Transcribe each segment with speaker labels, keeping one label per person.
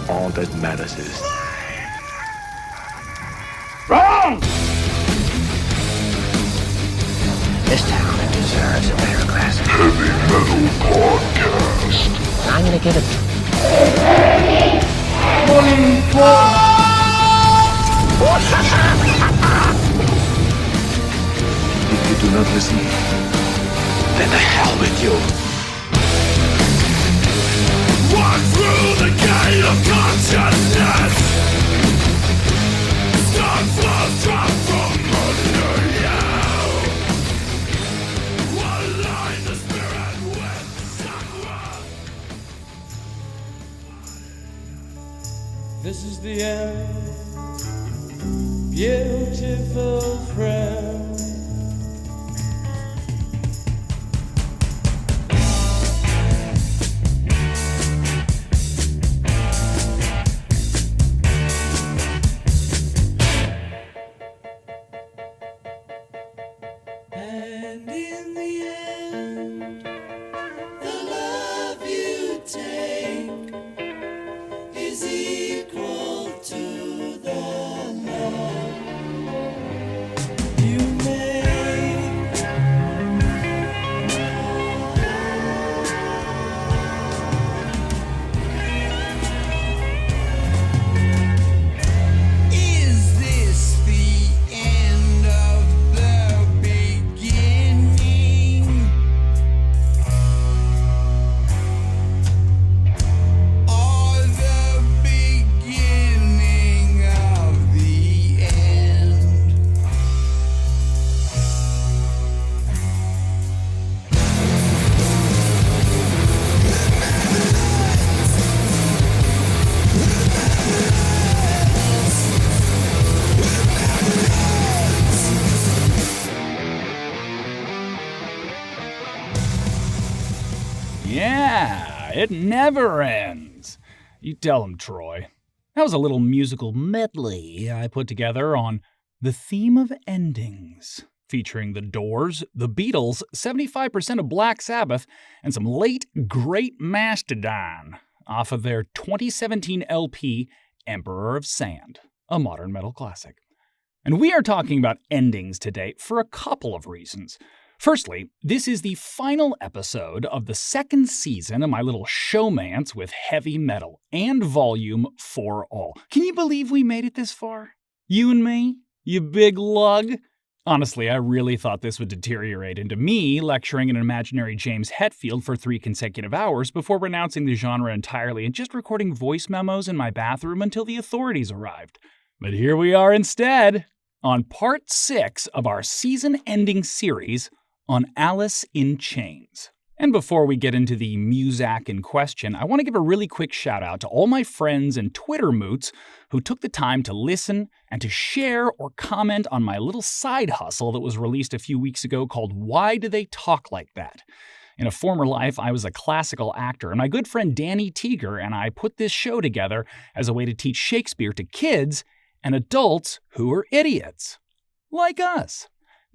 Speaker 1: All that matters is...
Speaker 2: Wrong!
Speaker 3: This town deserves a better class.
Speaker 4: Heavy Metal Podcast.
Speaker 3: I'm gonna give it...
Speaker 1: If you do not listen, then the hell with you.
Speaker 5: Walk through the gate of consciousness. Stone floors drop from under you. Align the spirit with someone.
Speaker 6: This is the end, beautiful friend. And in the end, the love you take is equal to the love you make. Is this the end of the beginning? Or the beginning of the end?
Speaker 7: Yeah, it never ends. You tell him, Troy. That was a little musical medley I put together on the theme of endings, featuring The Doors, The Beatles, 75% of Black Sabbath, and some late great Mastodon off of their 2017 LP, Emperor of Sand, a modern metal classic. And we are talking about endings today for a couple of reasons. Firstly, this is the final episode of the second season of my little showmance with heavy metal and volume for all. Can you believe we made it this far? You and me? You big lug? Honestly, I really thought this would deteriorate into me lecturing an imaginary James Hetfield for 3 consecutive hours before renouncing the genre entirely and just recording voice memos in my bathroom until the authorities arrived. But here we are instead, on part 6 of our season-ending series on Alice in Chains. And before we get into the Muzak in question, I want to give a really quick shout out to all my friends and Twitter moots who took the time to listen and to share or comment on my little side hustle that was released a few weeks ago called Why Do They Talk Like That? In a former life, I was a classical actor, and my good friend Danny Teeger and I put this show together as a way to teach Shakespeare to kids and adults who are idiots. Like us.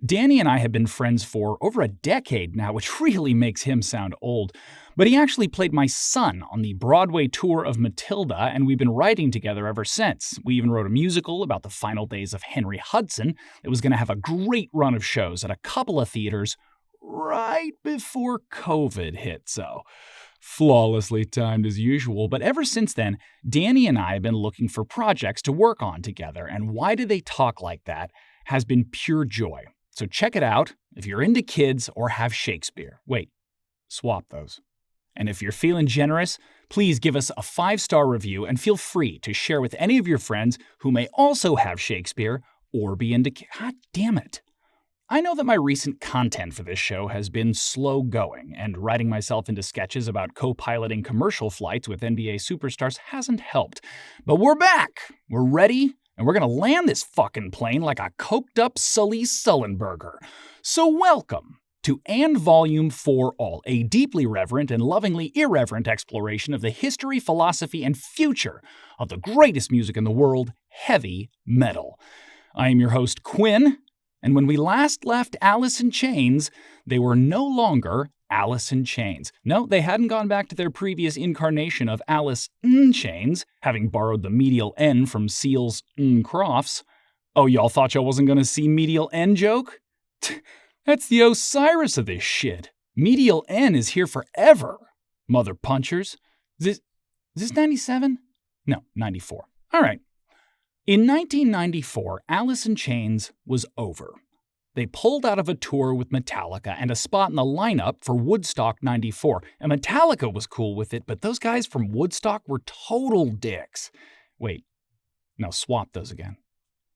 Speaker 7: Danny and I have been friends for over a decade now, which really makes him sound old. But he actually played my son on the Broadway tour of Matilda, and we've been writing together ever since. We even wrote a musical about the final days of Henry Hudson that was going to have a great run of shows at a couple of theaters right before COVID hit, so flawlessly timed as usual. But ever since then, Danny and I have been looking for projects to work on together, and Why Do They Talk Like That has been pure joy. So check it out if you're into kids or have Shakespeare. Wait, swap those. And if you're feeling generous, please give us a 5-star review and feel free to share with any of your friends who may also have Shakespeare or be into... God damn it. I know that my recent content for this show has been slow going, and writing myself into sketches about co-piloting commercial flights with NBA superstars hasn't helped. But we're back. We're ready. And we're going to land this fucking plane like a coked-up Sully Sullenberger. So welcome to And Volume for All, a deeply reverent and lovingly irreverent exploration of the history, philosophy, and future of the greatest music in the world, heavy metal. I am your host, Quinn, and when we last left Alice in Chains, they were no longer Alice in Chains. No, they hadn't gone back to their previous incarnation of Alice in Chains, having borrowed the medial N from Seal's Crofts. Oh, y'all thought y'all wasn't gonna see medial N joke? That's the Osiris of this shit. Medial N is here forever. Mother punchers. Is this 97? No, 94. All right. In 1994, Alice in Chains was over. They pulled out of a tour with Metallica and a spot in the lineup for Woodstock 94. And Metallica was cool with it, but those guys from Woodstock were total dicks. Wait, no, swap those again.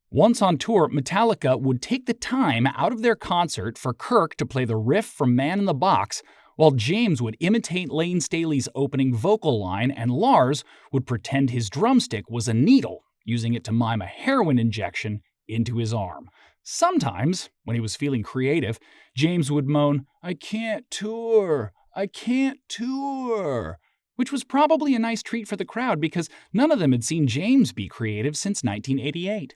Speaker 7: Once on tour, Metallica would take the time out of their concert for Kirk to play the riff from Man in the Box, while James would imitate Layne Staley's opening vocal line and Lars would pretend his drumstick was a needle, using it to mime a heroin injection into his arm. Sometimes, when he was feeling creative, James would moan, "I can't tour, which was probably a nice treat for the crowd because none of them had seen James be creative since 1988.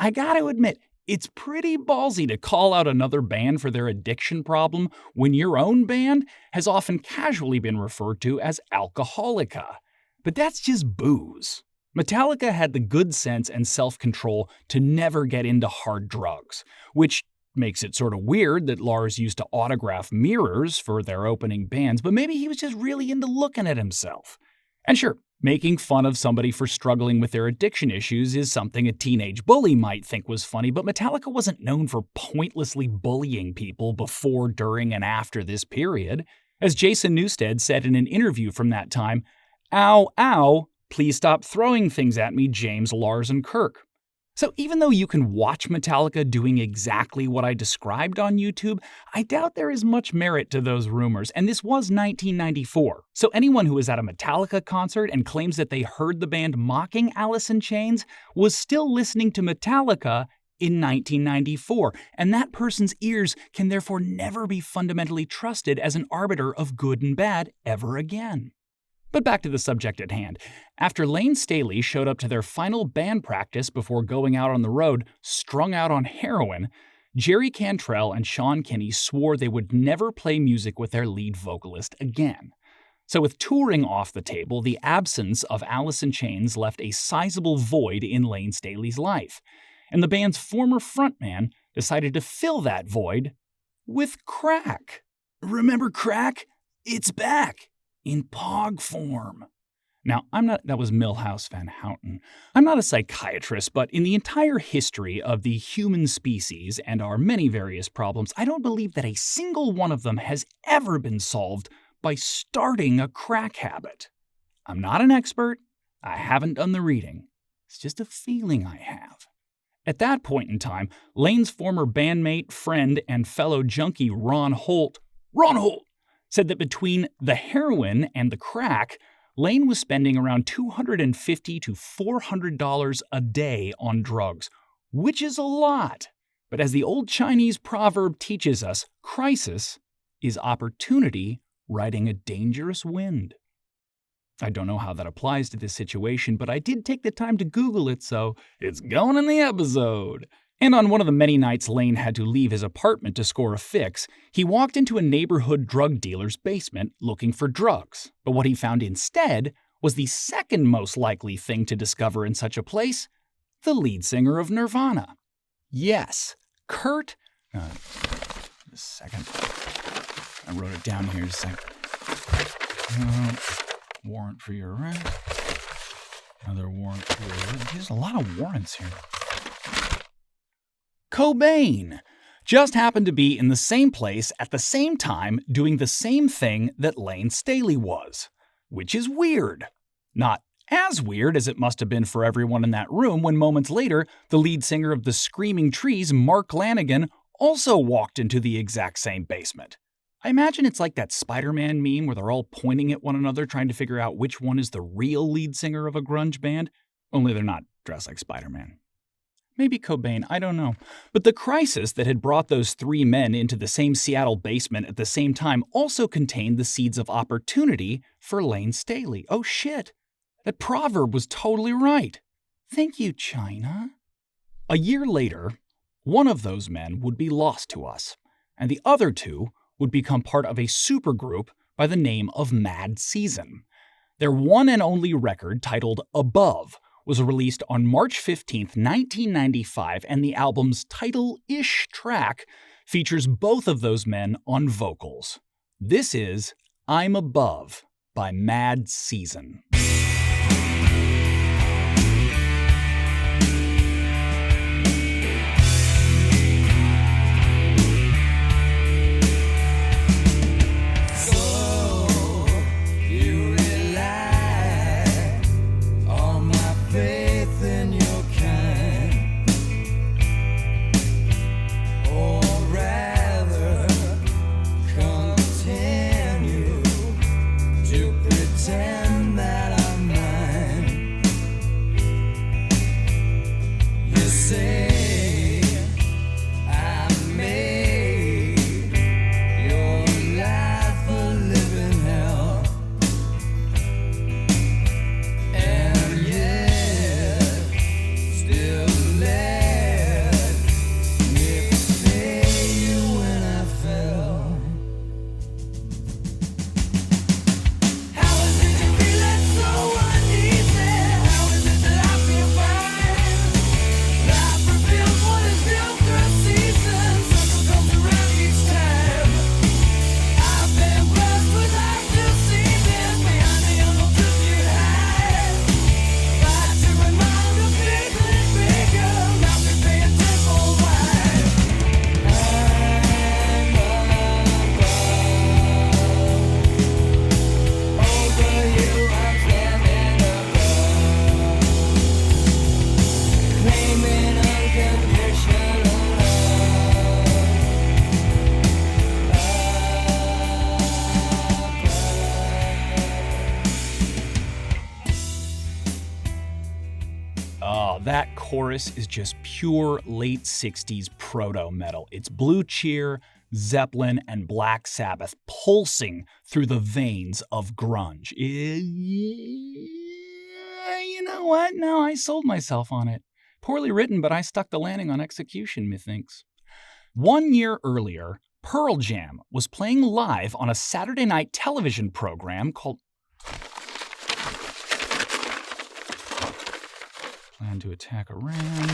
Speaker 7: I gotta admit, it's pretty ballsy to call out another band for their addiction problem when your own band has often casually been referred to as Alcoholica. But that's just booze. Metallica had the good sense and self-control to never get into hard drugs, which makes it sort of weird that Lars used to autograph mirrors for their opening bands, but maybe he was just really into looking at himself. And sure, making fun of somebody for struggling with their addiction issues is something a teenage bully might think was funny, but Metallica wasn't known for pointlessly bullying people before, during, and after this period. As Jason Newsted said in an interview from that time, "Ow, ow, please stop throwing things at me, James, Lars, and Kirk." So even though you can watch Metallica doing exactly what I described on YouTube, I doubt there is much merit to those rumors, and this was 1994. So anyone who is at a Metallica concert and claims that they heard the band mocking Alice in Chains was still listening to Metallica in 1994, and that person's ears can therefore never be fundamentally trusted as an arbiter of good and bad ever again. But back to the subject at hand. After Layne Staley showed up to their final band practice before going out on the road, strung out on heroin, Jerry Cantrell and Sean Kinney swore they would never play music with their lead vocalist again. So with touring off the table, the absence of Alice in Chains left a sizable void in Layne Staley's life. And the band's former frontman decided to fill that void with crack. Remember crack? It's back. In POG form. Now, that was Milhouse Van Houten. I'm not a psychiatrist, but in the entire history of the human species and our many various problems, I don't believe that a single one of them has ever been solved by starting a crack habit. I'm not an expert. I haven't done the reading. It's just a feeling I have. At that point in time, Layne's former bandmate, friend, and fellow junkie Ron Holt, said that between the heroin and the crack, Layne was spending around $250 to $400 a day on drugs, which is a lot. But as the old Chinese proverb teaches us, crisis is opportunity riding a dangerous wind. I don't know how that applies to this situation, but I did take the time to Google it, so it's going in the episode. And on one of the many nights Layne had to leave his apartment to score a fix, he walked into a neighborhood drug dealer's basement looking for drugs. But what he found instead was the second most likely thing to discover in such a place: the lead singer of Nirvana. Yes, Kurt... a second. I wrote it down here just a second. Warrant for your arrest. Another warrant for your arrest. There's a lot of warrants here. Cobain just happened to be in the same place at the same time doing the same thing that Layne Staley was, which is weird. Not as weird as it must have been for everyone in that room when moments later, the lead singer of the Screaming Trees, Mark Lanegan, also walked into the exact same basement. I imagine it's like that Spider-Man meme where they're all pointing at one another trying to figure out which one is the real lead singer of a grunge band, only they're not dressed like Spider-Man. Maybe Cobain, I don't know. But the crisis that had brought those three men into the same Seattle basement at the same time also contained the seeds of opportunity for Layne Staley. Oh shit, that proverb was totally right. Thank you, China. A year later, one of those men would be lost to us, and the other two would become part of a supergroup by the name of Mad Season. Their one and only record, titled Above, was released on March 15, 1995, and the album's title-ish track features both of those men on vocals. This is I'm Above by Mad Season. That chorus is just pure late 60s proto-metal. It's Blue Cheer, Zeppelin, and Black Sabbath pulsing through the veins of grunge. You know what? No, I sold myself on it. Poorly written, but I stuck the landing on execution, methinks. 1 year earlier, Pearl Jam was playing live on a Saturday night television program called Plan to Attack Around.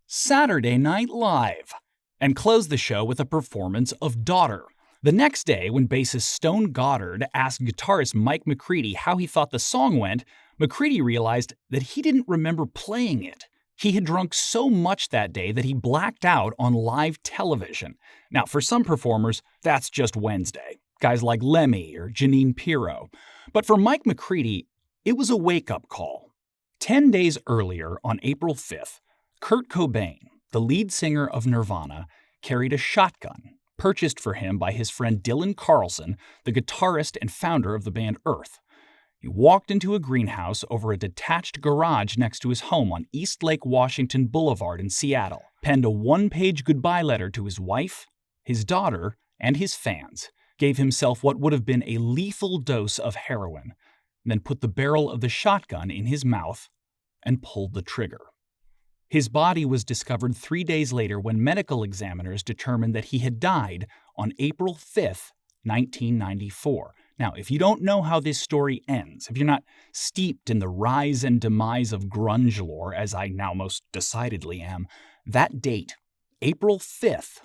Speaker 7: Saturday Night Live, and closed the show with a performance of Daughter. The next day, when bassist Stone Goddard asked guitarist Mike McCready how he thought the song went, McCready realized that he didn't remember playing it. He had drunk so much that day that he blacked out on live television. Now, for some performers, that's just Wednesday. Guys like Lemmy or Janine Pirro. But for Mike McCready, it was a wake-up call. 10 days earlier, on April 5th, Kurt Cobain, the lead singer of Nirvana, carried a shotgun, purchased for him by his friend Dylan Carlson, the guitarist and founder of the band Earth. He walked into a greenhouse over a detached garage next to his home on East Lake Washington Boulevard in Seattle, penned a one-page goodbye letter to his wife, his daughter, and his fans, gave himself what would have been a lethal dose of heroin, then put the barrel of the shotgun in his mouth and pulled the trigger. His body was discovered 3 days later when medical examiners determined that he had died on April 5th, 1994. Now, if you don't know how this story ends, if you're not steeped in the rise and demise of grunge lore, as I now most decidedly am, that date, April 5th,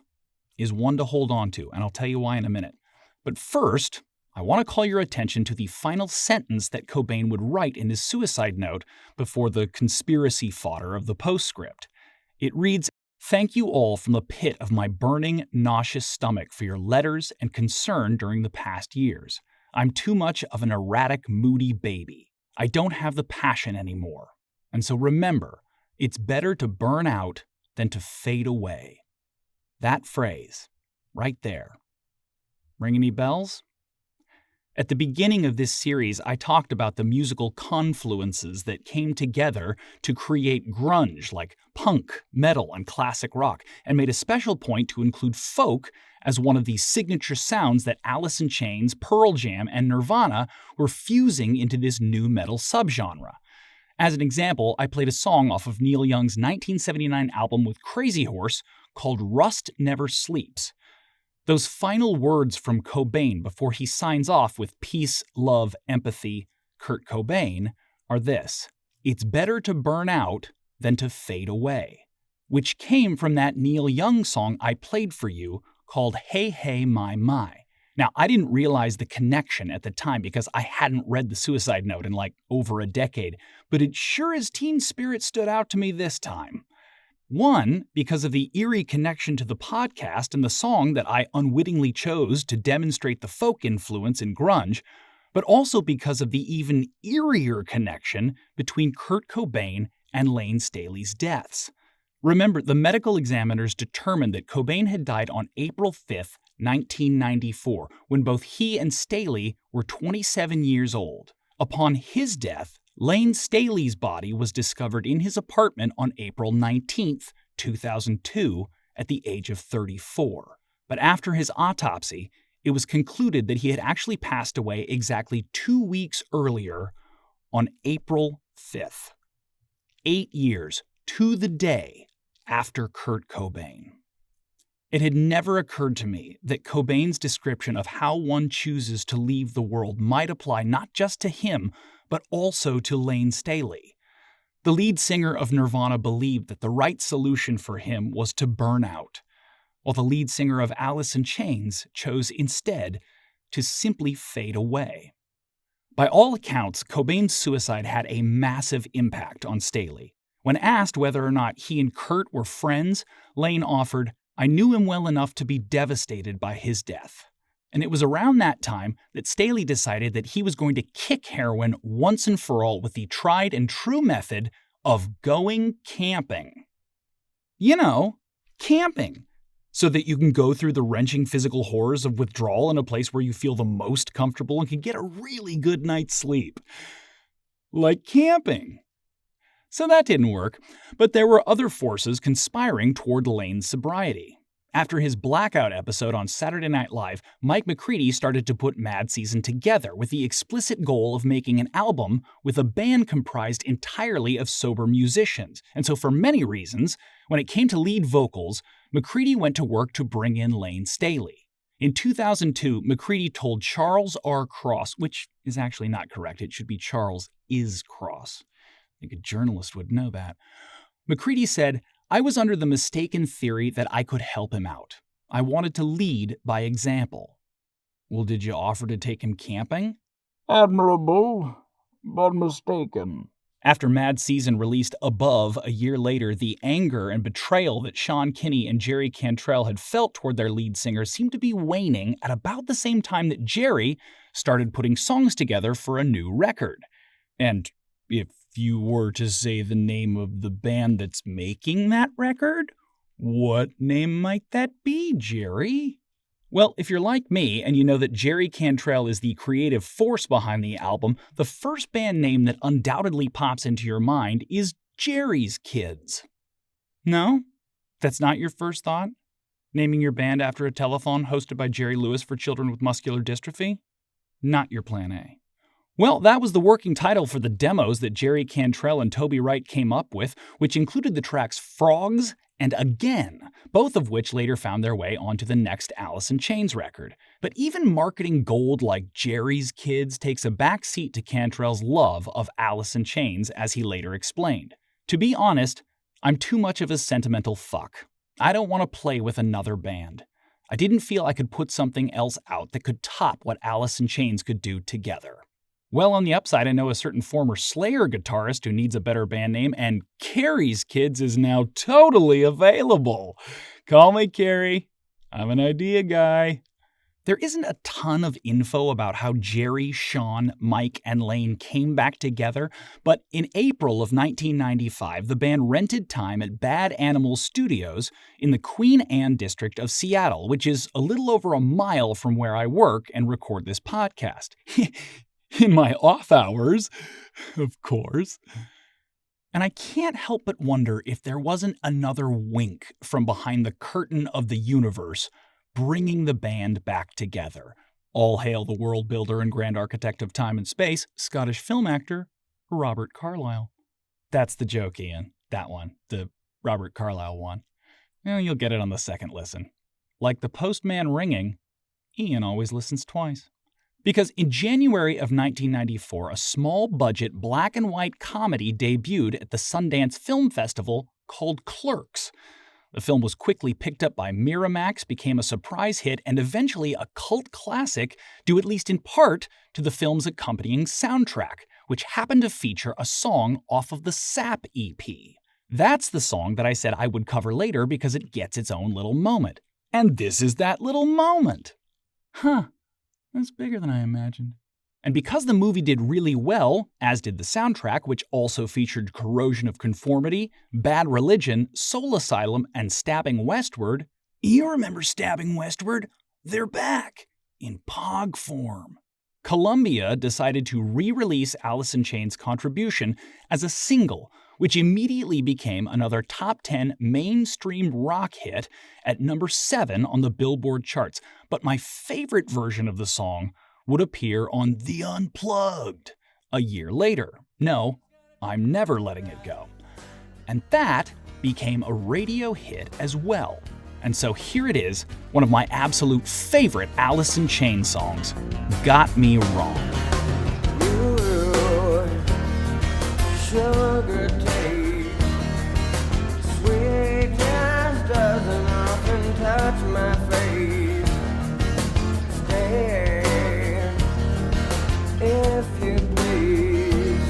Speaker 7: is one to hold on to, and I'll tell you why in a minute. But first, I want to call your attention to the final sentence that Cobain would write in his suicide note before the conspiracy fodder of the postscript. It reads, "Thank you all from the pit of my burning, nauseous stomach for your letters and concern during the past years. I'm too much of an erratic, moody baby. I don't have the passion anymore. And so remember, it's better to burn out than to fade away." That phrase, right there. Ring any bells? At the beginning of this series, I talked about the musical confluences that came together to create grunge like punk, metal, and classic rock, and made a special point to include folk as one of the signature sounds that Alice in Chains, Pearl Jam, and Nirvana were fusing into this new metal subgenre. As an example, I played a song off of Neil Young's 1979 album with Crazy Horse called Rust Never Sleeps. Those final words from Cobain before he signs off with peace, love, empathy, Kurt Cobain, are this: "It's better to burn out than to fade away," which came from that Neil Young song I played for you called Hey Hey My My. Now, I didn't realize the connection at the time because I hadn't read the suicide note in like over a decade, but it sure as teen spirit stood out to me this time. One, because of the eerie connection to the podcast and the song that I unwittingly chose to demonstrate the folk influence in grunge, but also because of the even eerier connection between Kurt Cobain and Layne Staley's deaths. Remember, the medical examiners determined that Cobain had died on April 5th, 1994, when both he and Staley were 27 years old. Upon his death, Layne Staley's body was discovered in his apartment on April 19th, 2002, at the age of 34. But after his autopsy, it was concluded that he had actually passed away exactly 2 weeks earlier on April 5th. 8 years to the day after Kurt Cobain. It had never occurred to me that Cobain's description of how one chooses to leave the world might apply not just to him, but also to Layne Staley. The lead singer of Nirvana believed that the right solution for him was to burn out, while the lead singer of Alice in Chains chose instead to simply fade away. By all accounts, Cobain's suicide had a massive impact on Staley. When asked whether or not he and Kurt were friends, Layne offered, "I knew him well enough to be devastated by his death." And it was around that time that Staley decided that he was going to kick heroin once and for all with the tried and true method of going camping. You know, camping. So that you can go through the wrenching physical horrors of withdrawal in a place where you feel the most comfortable and can get a really good night's sleep. Like camping. So that didn't work, but there were other forces conspiring toward Layne's sobriety. After his blackout episode on Saturday Night Live, Mike McCready started to put Mad Season together with the explicit goal of making an album with a band comprised entirely of sober musicians. And so for many reasons, when it came to lead vocals, McCready went to work to bring in Layne Staley. In 2002, McCready told Charles R. Cross, which is actually not correct, it should be Charles is Cross. I think a journalist would know that. McCready said, "I was under the mistaken theory that I could help him out. I wanted to lead by example." Well, did you offer to take him camping?
Speaker 2: Admirable, but mistaken.
Speaker 7: After Mad Season released Above a year later, the anger and betrayal that Sean Kinney and Jerry Cantrell had felt toward their lead singer seemed to be waning at about the same time that Jerry started putting songs together for a new record. And if you were to say the name of the band that's making that record, what name might that be, Jerry? Well, if you're like me and you know that Jerry Cantrell is the creative force behind the album, the first band name that undoubtedly pops into your mind is Jerry's Kids. No? That's not your first thought? Naming your band after a telethon hosted by Jerry Lewis for children with muscular dystrophy? Not your plan A. Well, that was the working title for the demos that Jerry Cantrell and Toby Wright came up with, which included the tracks Frogs and Again, both of which later found their way onto the next Alice in Chains record. But even marketing gold like Jerry's Kids takes a backseat to Cantrell's love of Alice in Chains, as he later explained. "To be honest, I'm too much of a sentimental fuck. I don't want to play with another band. I didn't feel I could put something else out that could top what Alice in Chains could do together." Well, on the upside, I know a certain former Slayer guitarist who needs a better band name, and Carrie's Kids is now totally available. Call me Carrie. I'm an idea guy. There isn't a ton of info about how Jerry, Sean, Mike, and Layne came back together, but in April of 1995, the band rented time at Bad Animal Studios in the Queen Anne district of Seattle, which is a little over a mile from where I work and record this podcast. In my off hours, of course. And I can't help but wonder if there wasn't another wink from behind the curtain of the universe bringing the band back together. All hail the world builder and grand architect of time and space, Scottish film actor Robert Carlyle. That's the joke, Ian. That one. The Robert Carlyle one. You'll get it on the second listen. like the postman ringing, Ian always listens twice. Because in January of 1994, a small-budget black-and-white comedy debuted at the Sundance Film Festival called Clerks. The film was quickly picked up by Miramax, became a surprise hit, and eventually a cult classic, due at least in part to the film's accompanying soundtrack, which happened to feature a song off of the Sap EP. That's the song that I said I would cover later because it gets its own little moment. And this is that little moment. Huh. That's bigger than I imagined. And because the movie did really well, as did the soundtrack, which also featured Corrosion of Conformity, Bad Religion, Soul Asylum, and Stabbing Westward, you remember Stabbing Westward? They're back in POG form. Columbia decided to re-release Alice in Chains' contribution as a single, which immediately became another top 10 mainstream rock hit at number 7 on the Billboard charts. But my favorite version of the song would appear on The Unplugged a year later. No, I'm never letting it go. And that became a radio hit as well. And so here it is, one of my absolute favorite Alice in Chains songs, Got Me Wrong.
Speaker 3: Sugar taste, sweetness doesn't often touch my face. Stay, if you please.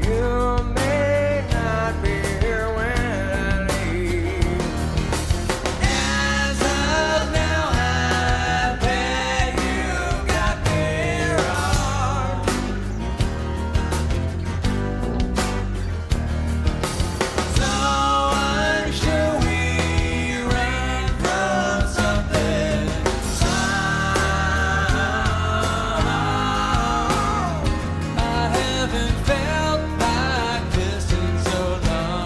Speaker 3: You may not be here when I leave. As of now, I bet you got me wrong. So unsure we ran from something. I haven't felt like this in so long.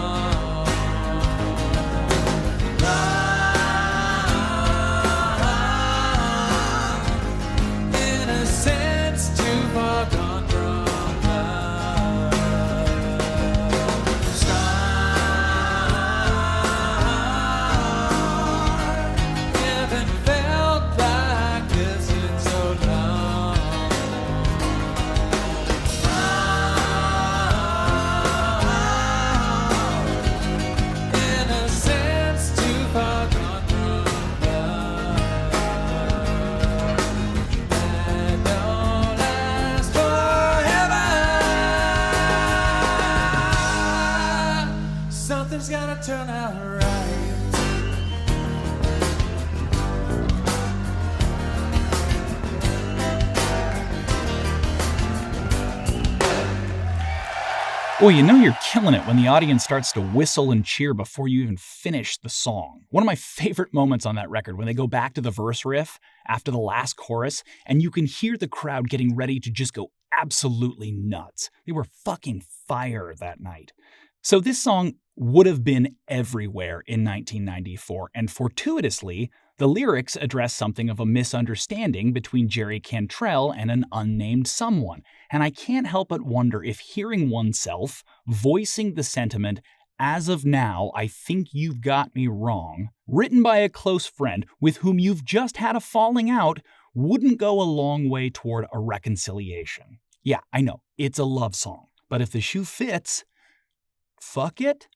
Speaker 3: In a sense, too far gone from love. Haven't felt like this in so long. In a sense, too far gone from love. That don't last forever. Something's gotta turn out right.
Speaker 7: Boy, you know you're killing it when the audience starts to whistle and cheer before you even finish the song. One of my favorite moments on that record, when they go back to the verse riff after the last chorus, and you can hear the crowd getting ready to just go absolutely nuts. They were fucking fire that night. So this song would have been everywhere in 1994, and fortuitously, the lyrics address something of a misunderstanding between Jerry Cantrell and an unnamed someone. And I can't help but wonder if hearing oneself voicing the sentiment, "As of now, I think you've got me wrong," written by a close friend with whom you've just had a falling out, wouldn't go a long way toward a reconciliation. Yeah, I know, it's a love song, but if the shoe fits, fuck it?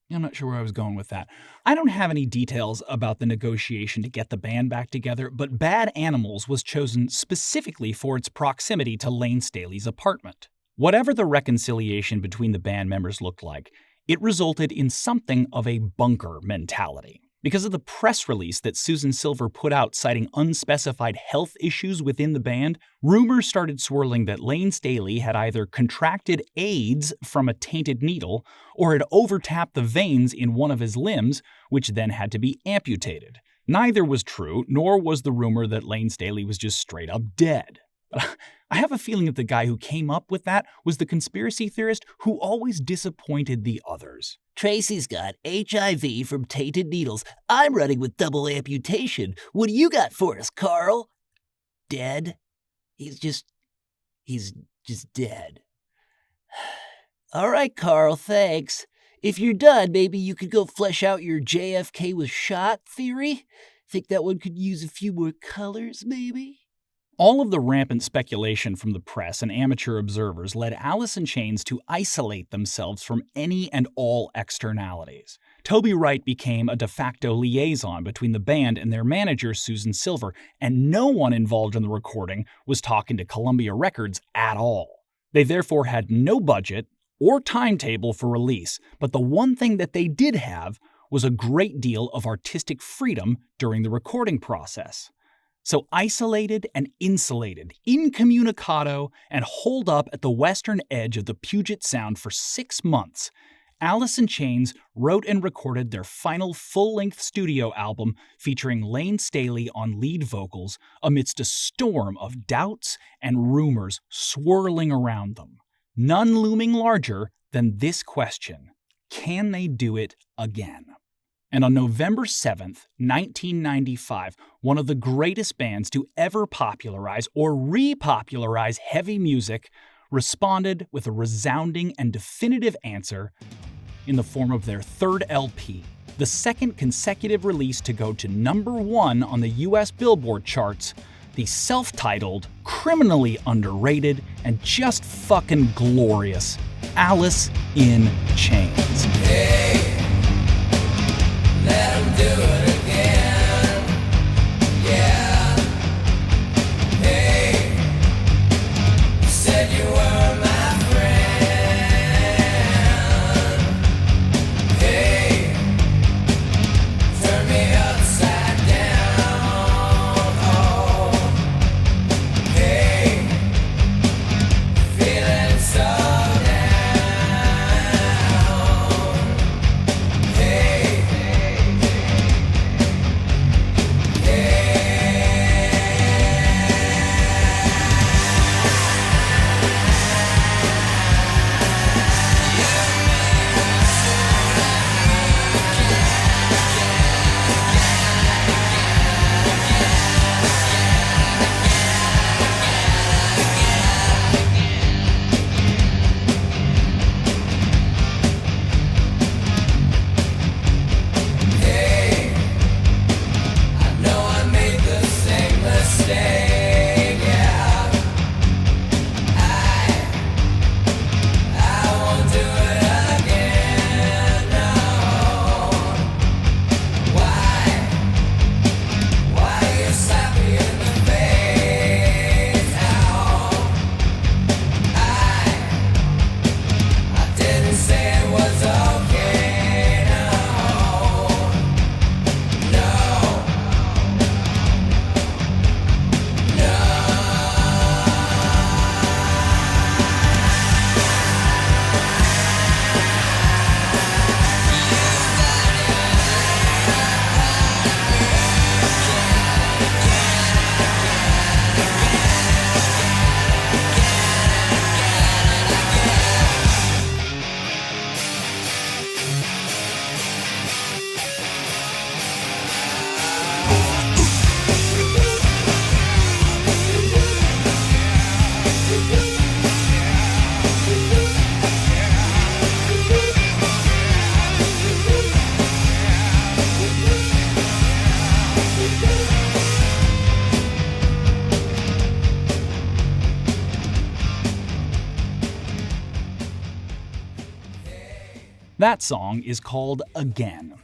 Speaker 7: I'm not sure where I was going with that. I don't have any details about the negotiation to get the band back together, but Bad Animals was chosen specifically for its proximity to Layne Staley's apartment. Whatever the reconciliation between the band members looked like, it resulted in something of a bunker mentality. Because of the press release that Susan Silver put out citing unspecified health issues within the band, rumors started swirling that Layne Staley had either contracted AIDS from a tainted needle or had overtapped the veins in one of his limbs, which then had to be amputated. Neither was true, nor was the rumor that Layne Staley was just straight up dead. But I have a feeling that the guy who came up with that was the conspiracy theorist who always disappointed the others.
Speaker 8: Tracy's got HIV from tainted needles. I'm running with double amputation. What do you got for us, Carl? Dead? He's just dead. All right, Carl, thanks. If you're done, maybe you could go flesh out your JFK was shot theory? Think that one could use a few more colors, maybe?
Speaker 7: All of the rampant speculation from the press and amateur observers led Alice in Chains to isolate themselves from any and all externalities. Toby Wright became a de facto liaison between the band and their manager, Susan Silver, and no one involved in the recording was talking to Columbia Records at all. They therefore had no budget or timetable for release, but the one thing that they did have was a great deal of artistic freedom during the recording process. So isolated and insulated, incommunicado, and holed up at the western edge of the Puget Sound for 6 months, Alice in Chains wrote and recorded their final full-length studio album featuring Layne Staley on lead vocals amidst a storm of doubts and rumors swirling around them, none looming larger than this question: can they do it again? And on November 7th, 1995, one of the greatest bands to ever popularize or repopularize heavy music responded with a resounding and definitive answer in the form of their third LP, the second consecutive release to go to #1 on the US Billboard charts, the self-titled, criminally underrated, and just fucking glorious Alice in Chains.
Speaker 6: Hey, let 'em do it again. Yeah. Hey, you said you were my friend. Hey, turn me upside down. Oh, hey, feeling so down. Hey, I know I made the same mistake. Yeah, I won't do it again. No, why you slap me in the face? How I didn't say it was okay. No.
Speaker 7: That song is called Again,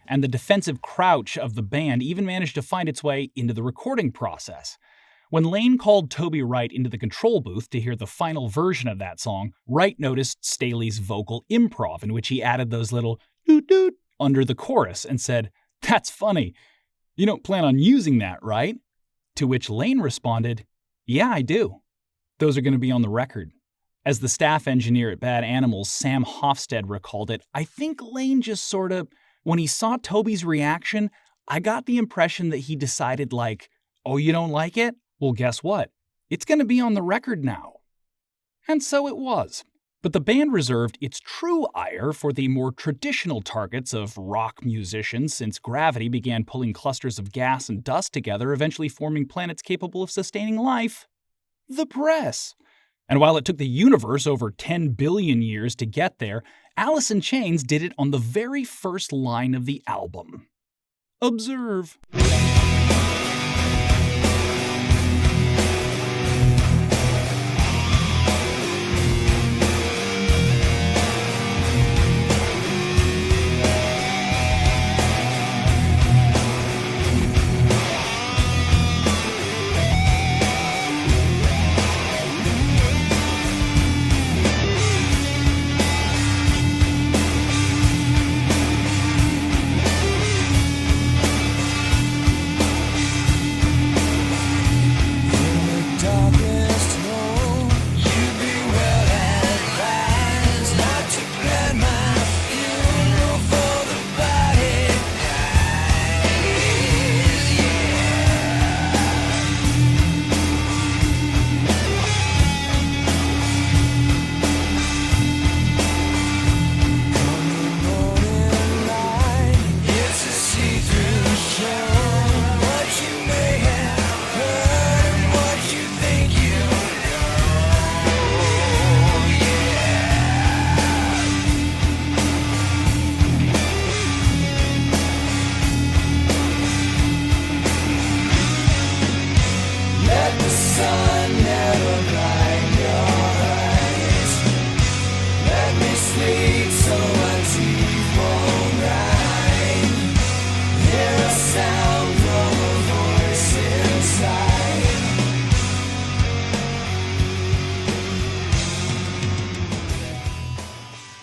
Speaker 7: and the defensive crouch of the band even managed to find its way into the recording process. When Layne called Toby Wright into the control booth to hear the final version of that song, Wright noticed Staley's vocal improv, in which he added those little doot-doot under the chorus and said, "That's funny. You don't plan on using that, right?" To which Layne responded, "Yeah, I do. Those are going to be on the record." As the staff engineer at Bad Animals, Sam Hofstede, recalled it, I think Layne just sort of, when he saw Toby's reaction, I got the impression that he decided like, oh, you don't like it? Well, guess what? It's going to be on the record now. And so it was. But the band reserved its true ire for the more traditional targets of rock musicians since gravity began pulling clusters of gas and dust together, eventually forming planets capable of sustaining life. The press. And while it took the universe over 10 billion years to get there, Alice in Chains did it on the very first line of the album. Observe.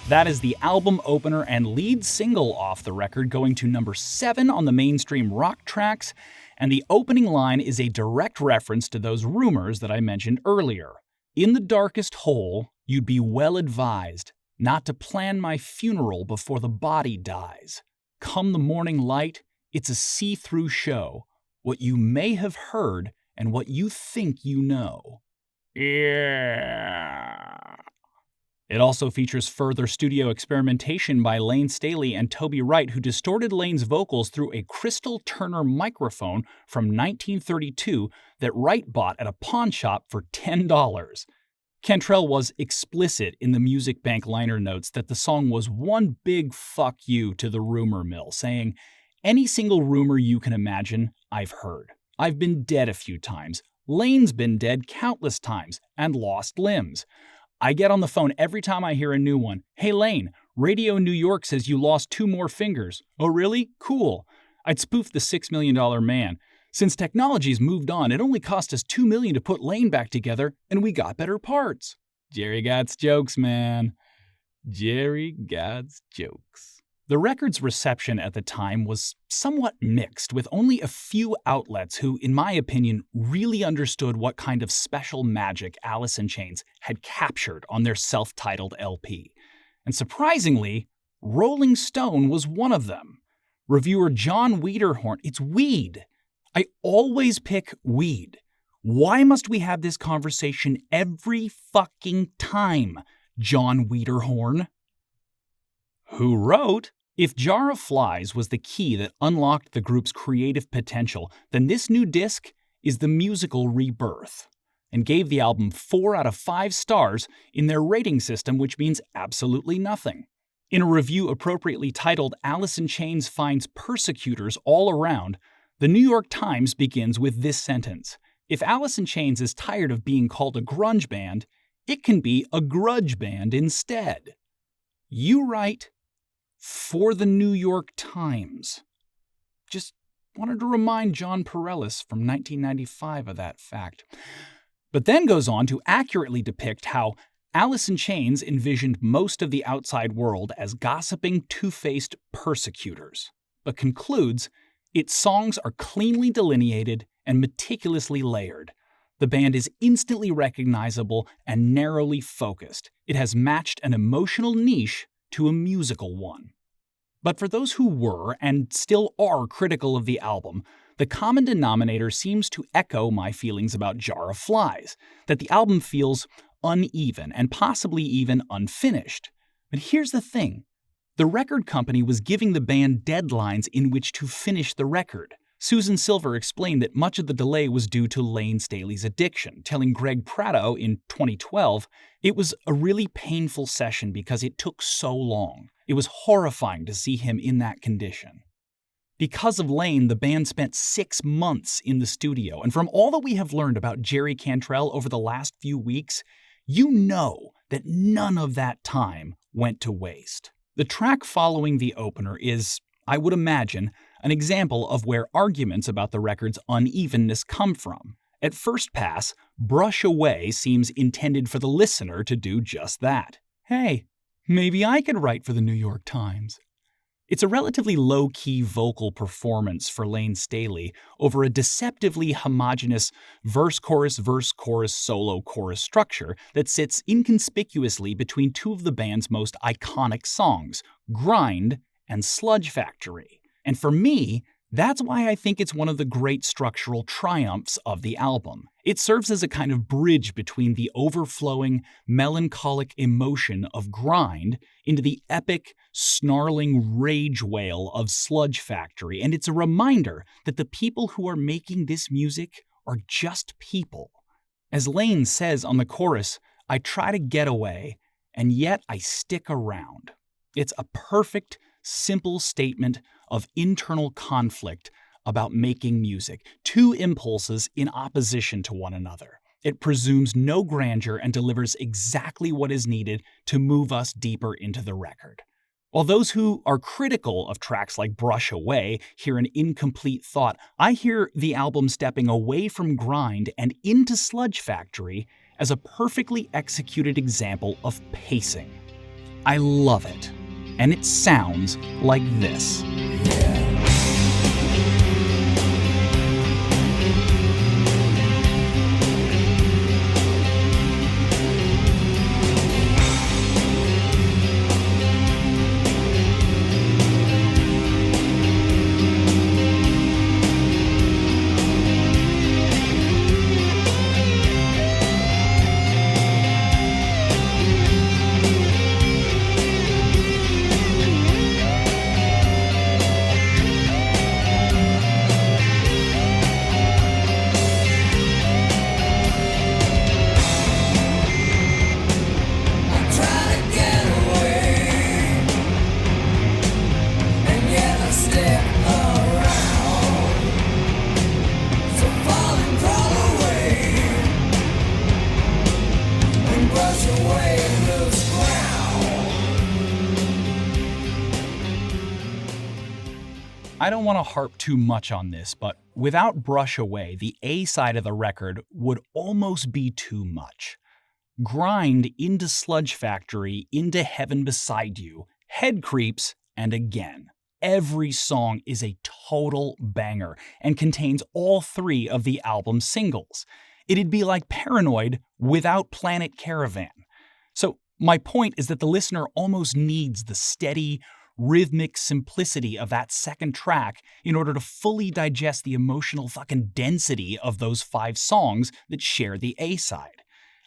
Speaker 7: That is the album opener and lead single off the record, going to number 7 on the mainstream rock tracks, and the opening line is a direct reference to those rumors that I mentioned earlier. In the darkest hole, you'd be well advised not to plan my funeral before the body dies. Come the morning light, it's a see-through show, what you may have heard and what you think you know. Yeah. It also features further studio experimentation by Layne Staley and Toby Wright, who distorted Layne's vocals through a Crystal Turner microphone from 1932 that Wright bought at a pawn shop for $10. Cantrell was explicit in the Music Bank liner notes that the song was one big fuck you to the rumor mill, saying, "Any single rumor you can imagine, I've heard. I've been dead a few times. Layne's been dead countless times and lost limbs. I get on the phone every time I hear a new one. Hey Layne, Radio New York says you lost 2 more fingers. Oh really? Cool. I'd spoof the $6 Million Man. Since technology's moved on, it only cost us $2 million to put Layne back together, and we got better parts." Jerry Gott's jokes, man. Jerry Gott's jokes. The record's reception at the time was somewhat mixed, with only a few outlets who, in my opinion, really understood what kind of special magic Alice in Chains had captured on their self-titled LP. And surprisingly, Rolling Stone was one of them. Reviewer John Wiederhorn, it's weed. I always pick weed. Why must we have this conversation every fucking time, John Wiederhorn? Who wrote, "If Jar of Flies was the key that unlocked the group's creative potential, then this new disc is the musical rebirth," and gave the album 4 out of 5 stars in their rating system, which means absolutely nothing. In a review appropriately titled "Alice in Chains Finds Persecutors All Around," the New York Times begins with this sentence: "If Alice in Chains is tired of being called a grunge band, it can be a grudge band instead." You write for the New York Times. Just wanted to remind John Perellis from 1995 of that fact. But then goes on to accurately depict how Alice in Chains envisioned most of the outside world as gossiping, two-faced persecutors, but concludes, "Its songs are cleanly delineated and meticulously layered. The band is instantly recognizable and narrowly focused. It has matched an emotional niche to a musical one." But for those who were, and still are, critical of the album, the common denominator seems to echo my feelings about Jar of Flies, that the album feels uneven and possibly even unfinished. But here's the thing. The record company was giving the band deadlines in which to finish the record. Susan Silver explained that much of the delay was due to Layne Staley's addiction, telling Greg Prato in 2012, "It was a really painful session because it took so long. It was horrifying to see him in that condition." Because of Layne, the band spent 6 months in the studio, and from all that we have learned about Jerry Cantrell over the last few weeks, you know that none of that time went to waste. The track following the opener is, I would imagine, an example of where arguments about the record's unevenness come from. At first pass, Brush Away seems intended for the listener to do just that. Hey, maybe I could write for the New York Times. It's a relatively low-key vocal performance for Layne Staley over a deceptively homogeneous verse-chorus, solo-chorus structure that sits inconspicuously between two of the band's most iconic songs, Grind and Sludge Factory. And for me, that's why I think it's one of the great structural triumphs of the album. It serves as a kind of bridge between the overflowing, melancholic emotion of Grind into the epic, snarling rage wail of Sludge Factory, and it's a reminder that the people who are making this music are just people. As Layne says on the chorus, I try to get away, and yet I stick around. It's a perfect, simple statement of internal conflict about making music, two impulses in opposition to one another. It presumes no grandeur and delivers exactly what is needed to move us deeper into the record. While those who are critical of tracks like Brush Away hear an incomplete thought, I hear the album stepping away from Grind and into Sludge Factory as a perfectly executed example of pacing. I love it. And it sounds like this. I don't want to harp too much on this, but without Brush Away, the A side of the record would almost be too much. Grind into Sludge Factory, into Heaven Beside You, Head Creeps, and again. Every song is a total banger and contains all 3 of the album's singles. It'd be like Paranoid without Planet Caravan. So my point is that the listener almost needs the steady, rhythmic simplicity of that second track in order to fully digest the emotional fucking density of those 5 songs that share the A-side.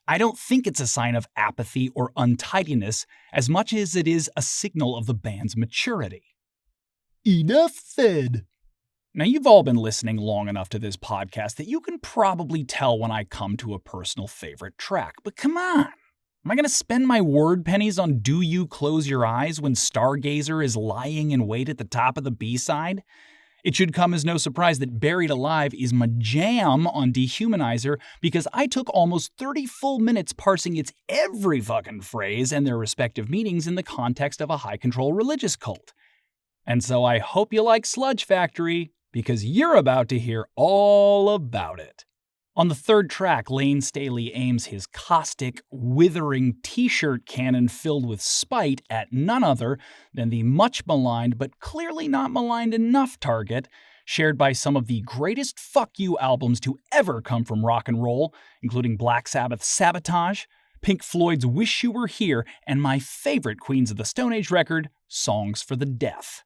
Speaker 7: I don't think it's a sign of apathy or untidiness as much as it is a signal of the band's maturity. Enough said. Now, you've all been listening long enough to this podcast that you can probably tell when I come to a personal favorite track, but come on. Am I going to spend my word pennies on Do You Close Your Eyes when Stargazer is lying in wait at the top of the B-side? It should come as no surprise that Buried Alive is my jam on Dehumanizer because I took almost 30 full minutes parsing its every fucking phrase and their respective meanings in the context of a high-control religious cult. And so I hope you like Sludge Factory because you're about to hear all about it. On the third track, Layne Staley aims his caustic, withering t-shirt cannon filled with spite at none other than the much maligned but clearly not maligned enough target shared by some of the greatest fuck you albums to ever come from rock and roll, including Black Sabbath's Sabotage, Pink Floyd's Wish You Were Here, and my favorite Queens of the Stone Age record, Songs for the Deaf.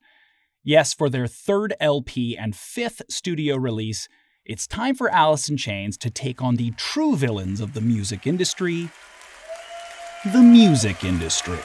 Speaker 7: Yes, for their 3rd LP and 5th studio release, it's time for Alice in Chains to take on the true villains of the music industry, the music industry.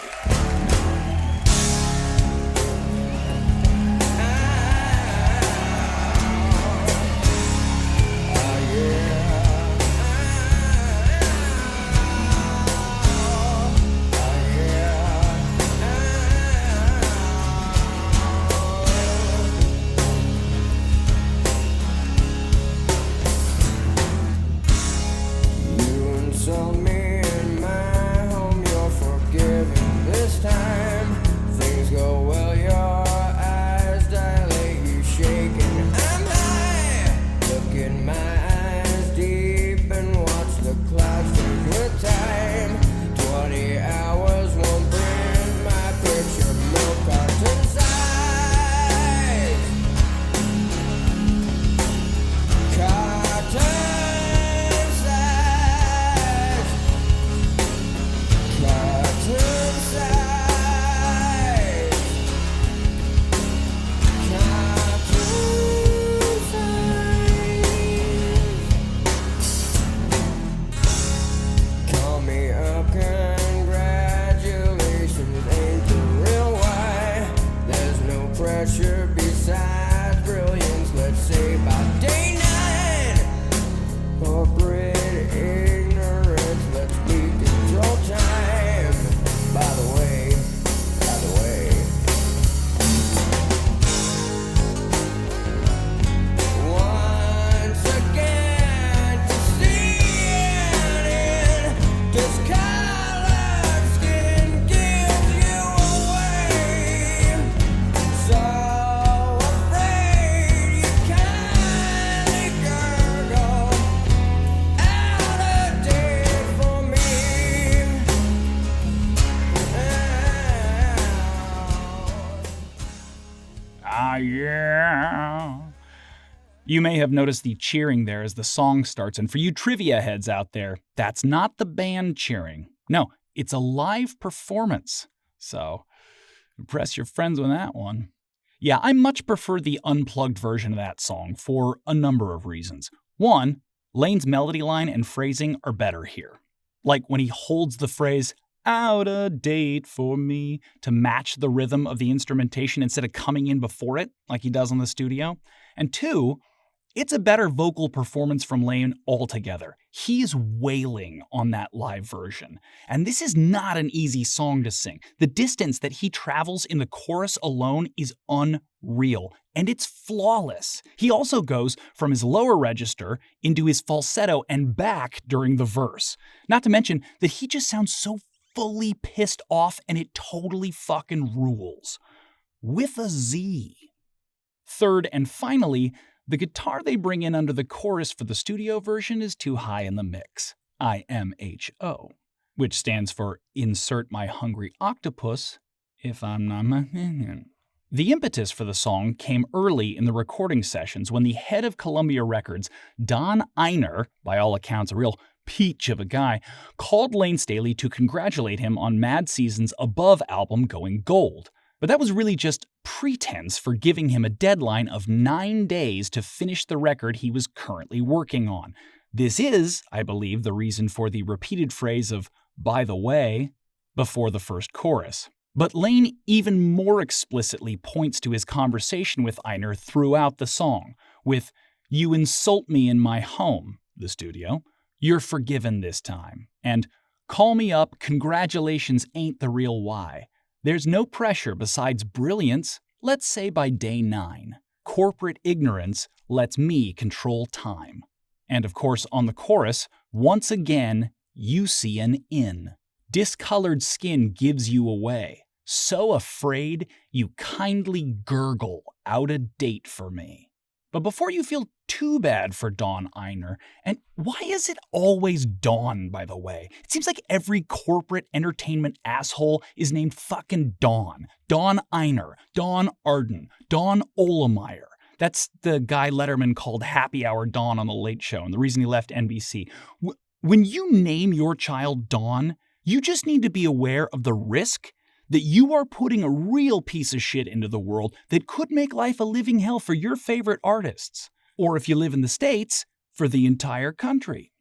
Speaker 7: You may have noticed the cheering there as the song starts, and for you trivia heads out there, that's not the band cheering. No, it's a live performance. So, impress your friends with that one. Yeah, I much prefer the unplugged version of that song for a number of reasons. One, Layne's melody line and phrasing are better here. Like when he holds the phrase, "out a date for me," to match the rhythm of the instrumentation instead of coming in before it, like he does on the studio. And two, it's a better vocal performance from Layne altogether. He's wailing on that live version. And this is not an easy song to sing. The distance that he travels in the chorus alone is unreal, and it's flawless. He also goes from his lower register into his falsetto and back during the verse. Not to mention that he just sounds so fully pissed off, and it totally fucking rules. With a Z. Third and finally, the guitar they bring in under the chorus for the studio version is too high in the mix. IMHO, which stands for Insert My Hungry Octopus, if I'm not... The impetus for the song came early in the recording sessions when the head of Columbia Records, Don Einer, by all accounts a real peach of a guy, called Layne Staley to congratulate him on Mad Season's Above album going gold. But that was really just pretense for giving him a deadline of 9 days to finish the record he was currently working on. This is, I believe, the reason for the repeated phrase of "by the way" before the first chorus. But Layne even more explicitly points to his conversation with Einer throughout the song, with "you insult me in my home," the studio, "you're forgiven this time," and "call me up, congratulations ain't the real why. There's no pressure besides brilliance, let's say by day 9. Corporate ignorance lets me control time." And of course, on the chorus, once again, you see an in. Discolored skin gives you away. So afraid, you kindly gurgle out a date for me. But before you feel too bad for Don Einer, and why is it always Don, by the way? It seems like every corporate entertainment asshole is named fucking Don. Don Einer, Don Arden, Don Olemeyer. That's the guy Letterman called Happy Hour Don on The Late Show, and the reason he left NBC. When you name your child Don, you just need to be aware of the risk that you are putting a real piece of shit into the world that could make life a living hell for your favorite artists. Or if you live in the States, for the entire country.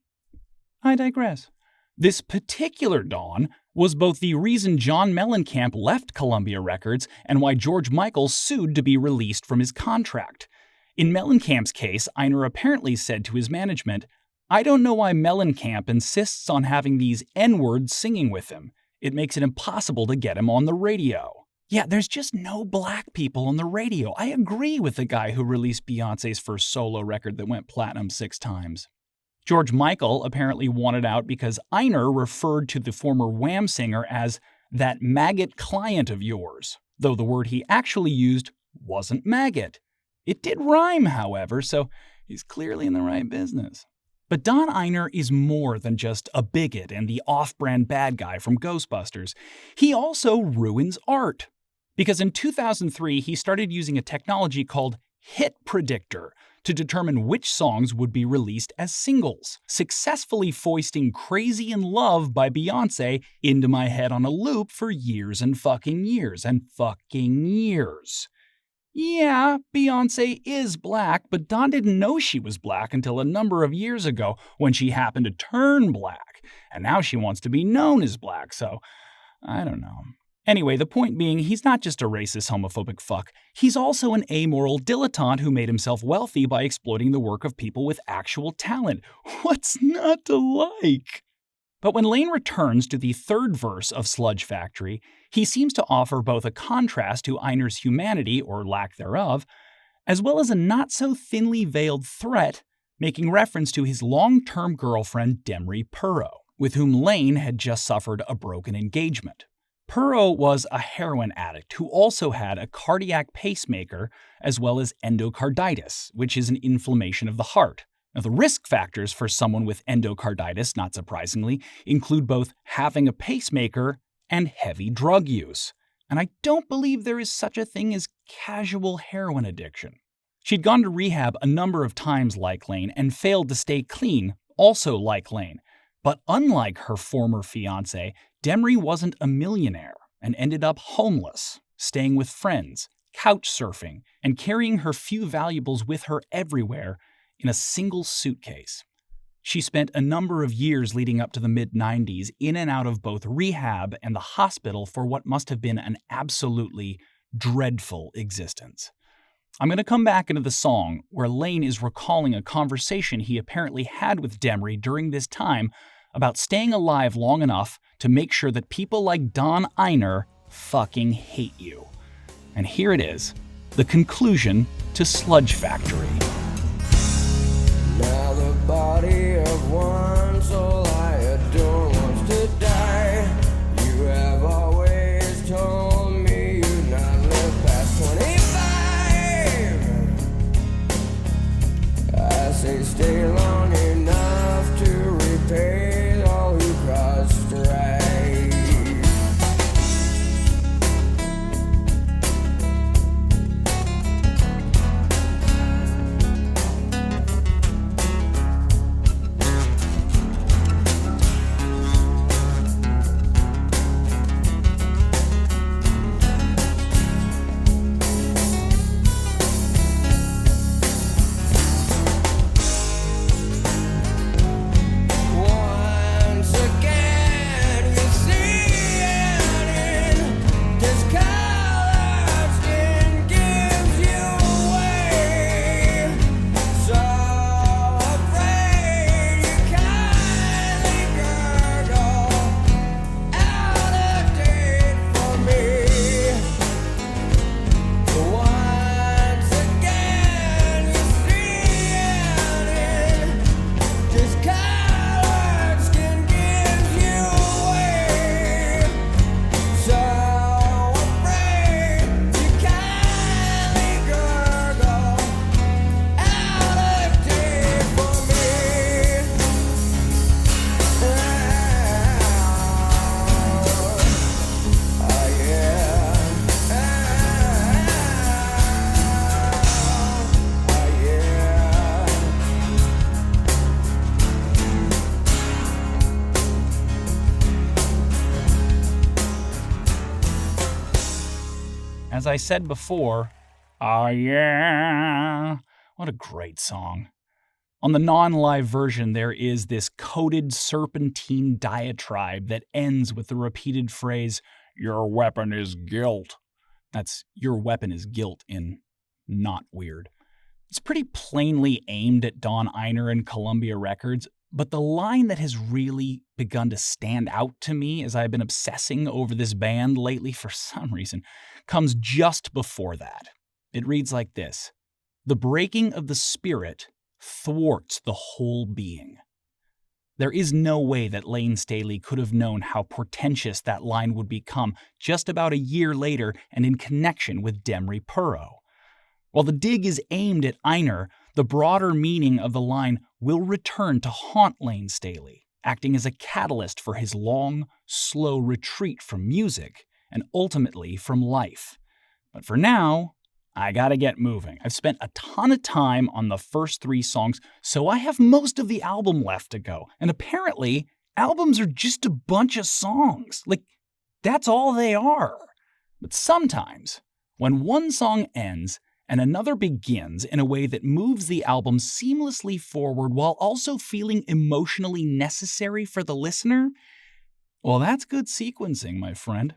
Speaker 7: I digress. This particular Don was both the reason John Mellencamp left Columbia Records and why George Michael sued to be released from his contract. In Mellencamp's case, Einer apparently said to his management, "I don't know why Mellencamp insists on having these N-words singing with him. It makes it impossible to get him on the radio." Yeah, there's just no black people on the radio. I agree with the guy who released Beyoncé's first solo record that went platinum 6 times. George Michael apparently wanted out because Einer referred to the former Wham singer as "that maggot client of yours," though the word he actually used wasn't maggot. It did rhyme, however, so he's clearly in the right business. But Don Einer is more than just a bigot and the off-brand bad guy from Ghostbusters. He also ruins art. Because in 2003, he started using a technology called Hit Predictor to determine which songs would be released as singles, successfully foisting Crazy in Love by Beyoncé into my head on a loop for years and fucking years and fucking years. Yeah, Beyoncé is black, but Don didn't know she was black until a number of years ago when she happened to turn black. And now she wants to be known as black, so I don't know. Anyway, the point being, he's not just a racist, homophobic fuck. He's also an amoral dilettante who made himself wealthy by exploiting the work of people with actual talent. What's not to like? But when Layne returns to the third verse of Sludge Factory, he seems to offer both a contrast to Einer's humanity, or lack thereof, as well as a not-so-thinly veiled threat, making reference to his long-term girlfriend Demri Purro, with whom Layne had just suffered a broken engagement. Purro was a heroin addict who also had a cardiac pacemaker as well as endocarditis, which is an inflammation of the heart. Now, the risk factors for someone with endocarditis, not surprisingly, include both having a pacemaker and heavy drug use. And I don't believe there is such a thing as casual heroin addiction. She'd gone to rehab a number of times like Layne and failed to stay clean, also like Layne. But unlike her former fiancé, Demry wasn't a millionaire and ended up homeless, staying with friends, couch surfing, and carrying her few valuables with her everywhere in a single suitcase. She spent a number of years leading up to the mid-90s in and out of both rehab and the hospital for what must have been an absolutely dreadful existence. I'm going to come back into the song where Layne is recalling a conversation he apparently had with Demry during this time about staying alive long enough to make sure that people like Don Einer fucking hate you. And here it is, the conclusion to Sludge Factory.
Speaker 6: Now the body of one soul I adore wants to die. You have always told me you'd not live past 25. I say stay long enough to repay all who crossed right.
Speaker 7: As I said before, ah yeah, what a great song. On the non-live version, there is this coded serpentine diatribe that ends with the repeated phrase, "Your weapon is guilt." That's "your weapon is guilt" in not weird. It's pretty plainly aimed at Don Einer and Columbia Records, but the line that has really begun to stand out to me as I've been obsessing over this band lately for some reason comes just before that. It reads like this: "The breaking of the spirit thwarts the whole being." There is no way that Layne Staley could have known how portentous that line would become just about a year later and in connection with Demry Puro. While the dig is aimed at Einer, the broader meaning of the line will return to haunt Layne Staley, acting as a catalyst for his long, slow retreat from music and ultimately from life. But for now, I gotta get moving. I've spent a ton of time on the first 3 songs, so I have most of the album left to go. And apparently, albums are just a bunch of songs. Like, that's all they are. But sometimes, when one song ends and another begins in a way that moves the album seamlessly forward while also feeling emotionally necessary for the listener, well, that's good sequencing, my friend.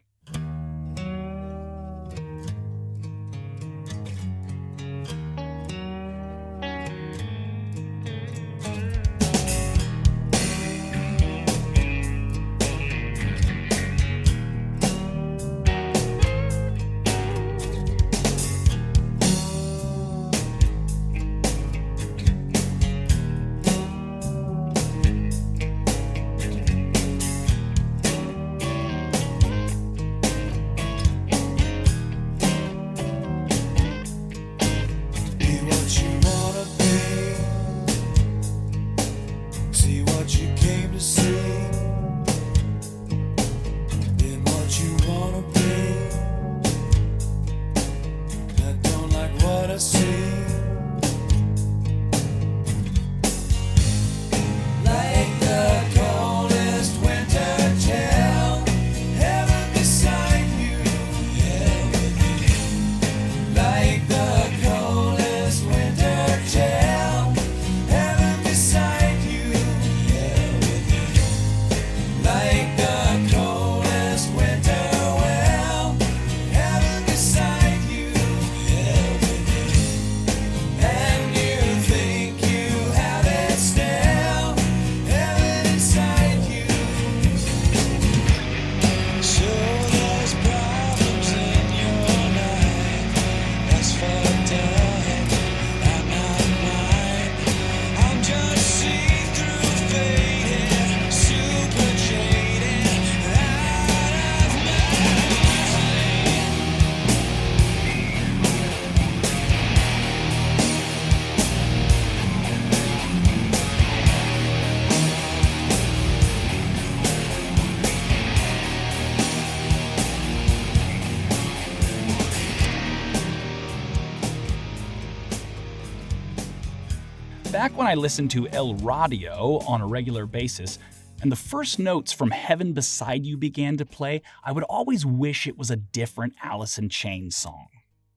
Speaker 7: Back when I listened to El Radio on a regular basis, and the first notes from Heaven Beside You began to play, I would always wish it was a different Alice in Chains song.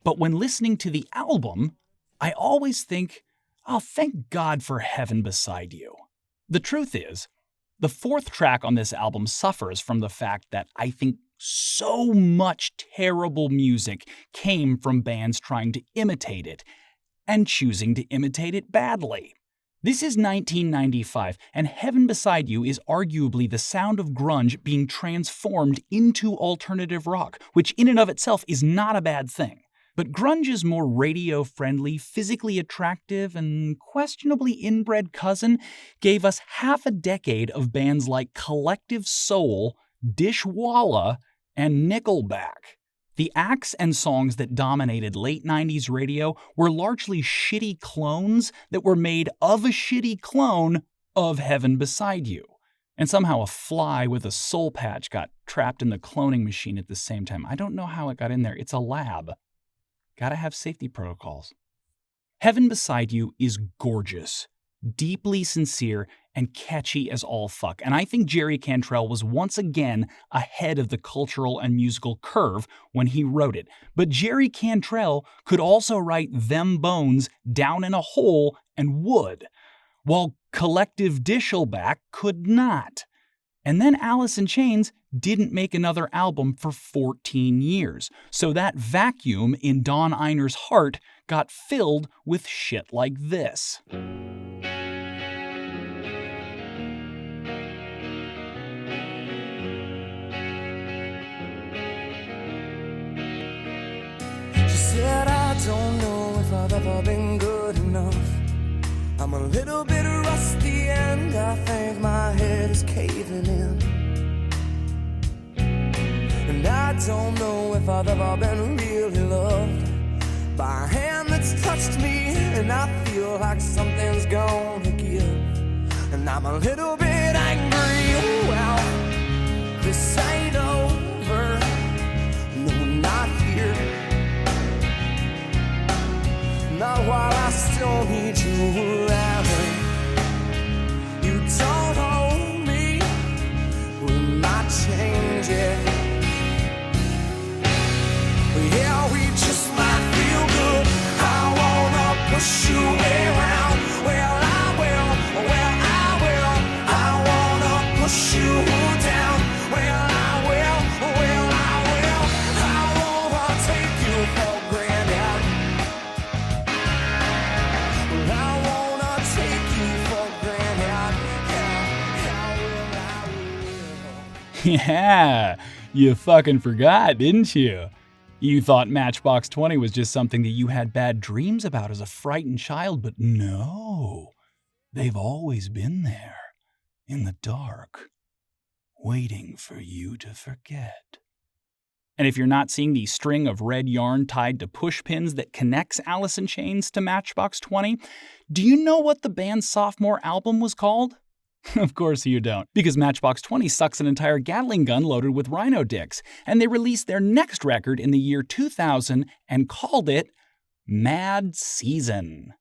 Speaker 7: But when listening to the album, I always think, oh, thank God for Heaven Beside You. The truth is, the fourth track on this album suffers from the fact that I think so much terrible music came from bands trying to imitate it, and choosing to imitate it badly. This is 1995, and Heaven Beside You is arguably the sound of grunge being transformed into alternative rock, which in and of itself is not a bad thing. But grunge's more radio-friendly, physically attractive, and questionably inbred cousin gave us half a decade of bands like Collective Soul, Dishwalla, and Nickelback. The acts and songs that dominated late 90s radio were largely shitty clones that were made of a shitty clone of Heaven Beside You. And somehow a fly with a soul patch got trapped in the cloning machine at the same time. I don't know how it got in there. It's a lab. Gotta have safety protocols. Heaven Beside You is gorgeous, deeply sincere, and catchy as all fuck. And I think Jerry Cantrell was once again ahead of the cultural and musical curve when he wrote it. But Jerry Cantrell could also write Them Bones Down in a Hole and would, while Collective Dishwalla could not. And then Alice in Chains didn't make another album for 14 years. So that vacuum in Don Einer's heart got filled with shit like this.
Speaker 6: She said, I don't know if I've ever been good enough. I'm a little bit rusty and I think my head is caving in. And I don't know if I've ever been really loved by a hand that's touched me, and I feel like something's gonna give. And I'm a little bit angry, well, this ain't over, no, not here. Not while I still need you around. You don't hold me, we might change it. Yeah, we just might feel good. I wanna push you around. Well, I will. I wanna push you down. Well, I will. I wanna take you for granted. I wanna take you for granted. I will.
Speaker 7: Yeah, you fucking forgot, didn't you? You thought Matchbox 20 was just something that you had bad dreams about as a frightened child, but no. They've always been there, in the dark, waiting for you to forget. And if you're not seeing the string of red yarn tied to push pins that connects Alice in Chains to Matchbox 20, do you know what the band's sophomore album was called? Of course you don't, because Matchbox 20 sucks an entire Gatling gun loaded with rhino dicks, and they released their next record in the year 2000 and called it Mad Season.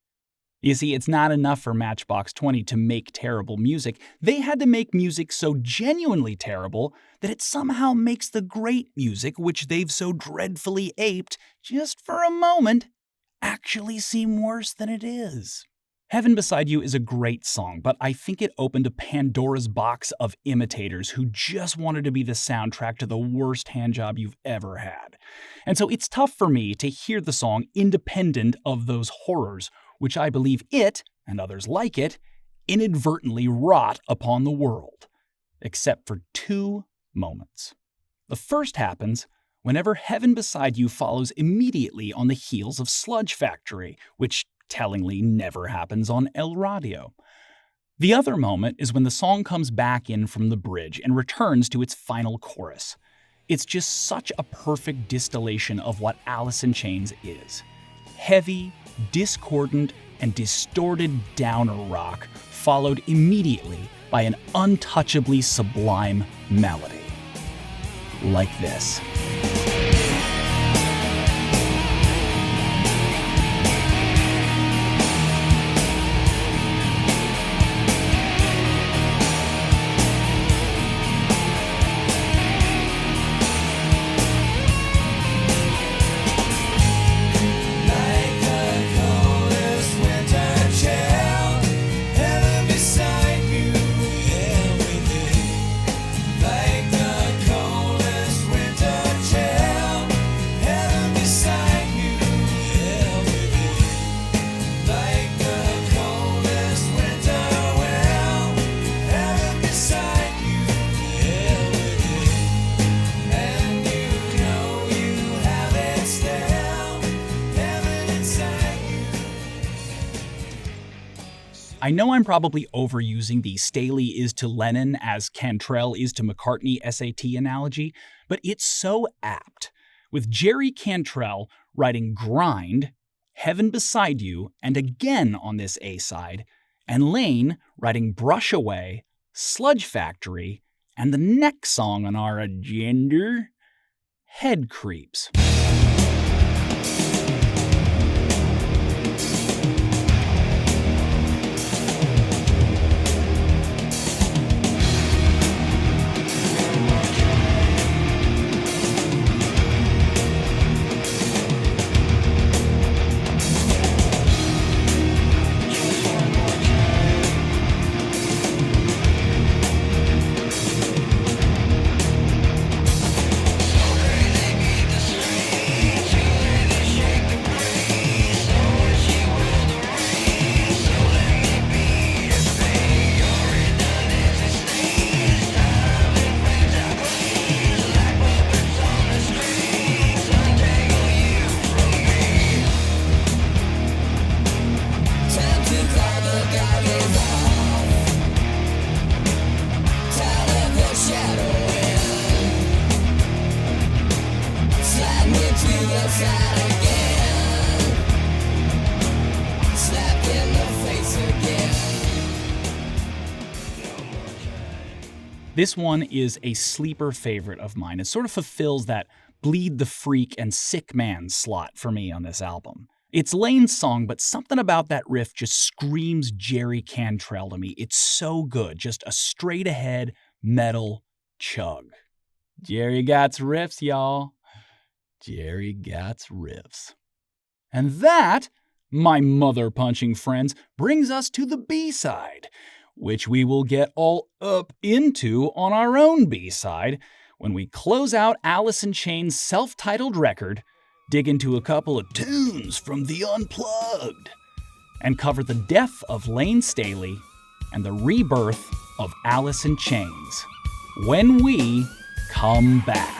Speaker 7: You see, it's not enough for Matchbox 20 to make terrible music. They had to make music so genuinely terrible that it somehow makes the great music, which they've so dreadfully aped, just for a moment, actually seem worse than it is. Heaven Beside You is a great song, but I think it opened a Pandora's box of imitators who just wanted to be the soundtrack to the worst handjob you've ever had. And so it's tough for me to hear the song independent of those horrors, which I believe it, and others like it, inadvertently wrought upon the world. Except for two moments. The first happens whenever Heaven Beside You follows immediately on the heels of Sludge Factory, which tellingly never happens on El Radio. The other moment is when the song comes back in from the bridge and returns to its final chorus. It's just such a perfect distillation of what Alice in Chains is. Heavy, discordant, and distorted downer rock, followed immediately by an untouchably sublime melody. Like this. I know I'm probably overusing the Staley is to Lennon as Cantrell is to McCartney SAT analogy, but it's so apt. With Jerry Cantrell writing Grind, Heaven Beside You, and again on this A-side, and Layne writing Brush Away, Sludge Factory, and the next song on our agenda, Head Creeps. This one is a sleeper favorite of mine. It sort of fulfills that bleed the freak and sick man slot for me on this album. It's Layne's song, but something about that riff just screams Jerry Cantrell to me. It's so good, just a straight ahead metal chug. Jerry Gott's riffs, y'all. Jerry Gott's riffs. And that, my mother-punching friends, brings us to the B-side, which we will get all up into on our own B-side when we close out Alice in Chains' self-titled record, dig into a couple of tunes from The Unplugged, and cover the death of Layne Staley and the rebirth of Alice in Chains when we come back.